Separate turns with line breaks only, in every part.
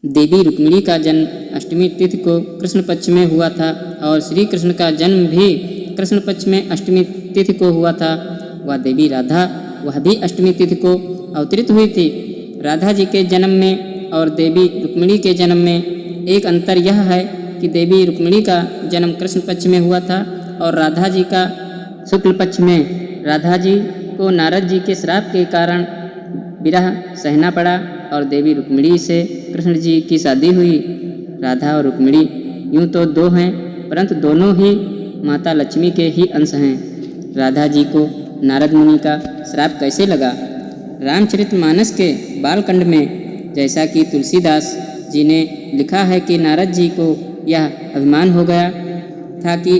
देवी रुक्मिणी का जन्म अष्टमी तिथि को कृष्ण पक्ष में हुआ था और श्री कृष्ण का जन्म भी कृष्ण पक्ष में अष्टमी तिथि को हुआ था। वह देवी राधा वह भी अष्टमी तिथि को अवतरित हुई थी। राधा जी के जन्म में और देवी रुक्मिणी के जन्म में एक अंतर यह है कि देवी रुक्मिणी का जन्म कृष्ण पक्ष में हुआ था और राधा जी का शुक्ल पक्ष में। राधा जी को नारद जी के श्राप के कारण विरह सहना पड़ा और देवी रुक्मिणी से कृष्ण जी की शादी हुई। राधा और रुक्मिणी यूँ तो दो हैं, परंतु दोनों ही माता लक्ष्मी के ही अंश हैं। राधा जी को नारद मुनि का श्राप कैसे लगा? रामचरितमानस के बालकांड में जैसा कि तुलसीदास जी ने लिखा है कि नारद जी को यह अभिमान हो गया था कि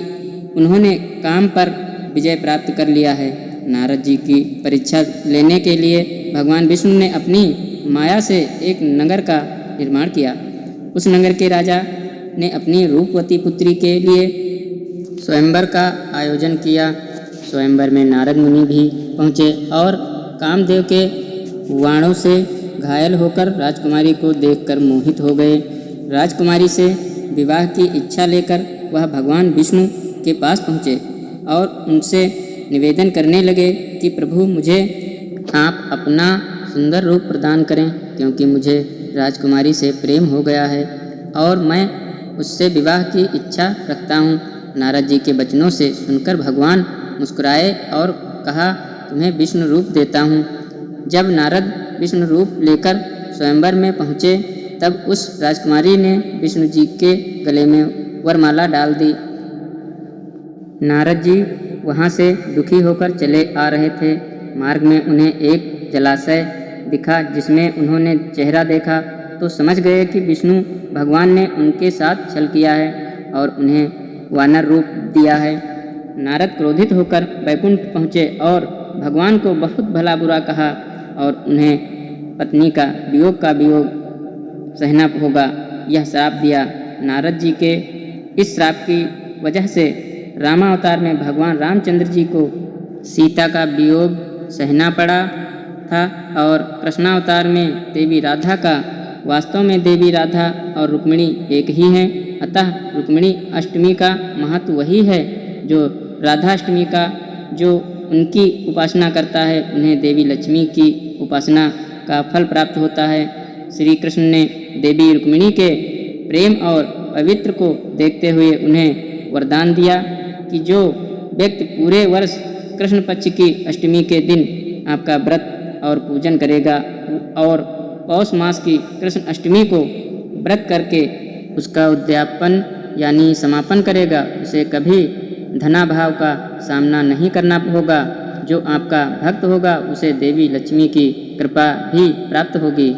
उन्होंने काम पर विजय प्राप्त कर लिया है। नारद जी की परीक्षा लेने के लिए भगवान विष्णु ने अपनी माया से एक नगर का निर्माण किया। उस नगर के राजा ने अपनी रूपवती पुत्री के लिए स्वयंवर का आयोजन किया। स्वयंवर में नारद मुनि भी पहुँचे और कामदेव के वाणों से घायल होकर राजकुमारी को देखकर मोहित हो गए। राजकुमारी से विवाह की इच्छा लेकर वह भगवान विष्णु के पास पहुँचे और उनसे निवेदन करने लगे कि प्रभु मुझे आप अपना सुंदर रूप प्रदान करें, क्योंकि मुझे राजकुमारी से प्रेम हो गया है और मैं उससे विवाह की इच्छा रखता हूँ। नारद जी के वचनों से सुनकर भगवान मुस्कुराए और कहा, तुम्हें विष्णु रूप देता हूँ। जब नारद विष्णु रूप लेकर स्वयंवर में पहुँचे तब उस राजकुमारी ने विष्णु जी के गले में वरमाला डाल दी। नारद जी वहाँ से दुखी होकर चले आ रहे थे। मार्ग में उन्हें एक जलाशय दिखा जिसमें उन्होंने चेहरा देखा तो समझ गए कि विष्णु भगवान ने उनके साथ छल किया है और उन्हें वानर रूप दिया है। नारद क्रोधित होकर वैकुंठ पहुँचे और भगवान को बहुत भला बुरा कहा और उन्हें पत्नी का वियोग सहना होगा यह श्राप दिया। नारद जी के इस श्राप की वजह से रामावतार में भगवान रामचंद्र जी को सीता का वियोग सहना पड़ा था और कृष्णावतार में देवी राधा का। वास्तव में देवी राधा और रुक्मिणी एक ही हैं, अतः रुक्मिणी अष्टमी का महत्व वही है जो राधाष्टमी का। जो उनकी उपासना करता है उन्हें देवी लक्ष्मी की उपासना का फल प्राप्त होता है। श्री कृष्ण ने देवी रुक्मिणी के प्रेम और पवित्र को देखते हुए उन्हें वरदान दिया कि जो व्यक्ति पूरे वर्ष कृष्ण पक्ष की अष्टमी के दिन आपका व्रत और पूजन करेगा और पौष मास की कृष्ण अष्टमी को व्रत करके उसका उद्यापन यानी समापन करेगा, उसे कभी धनाभाव का सामना नहीं करना होगा। जो आपका भक्त होगा उसे देवी लक्ष्मी की कृपा भी प्राप्त होगी।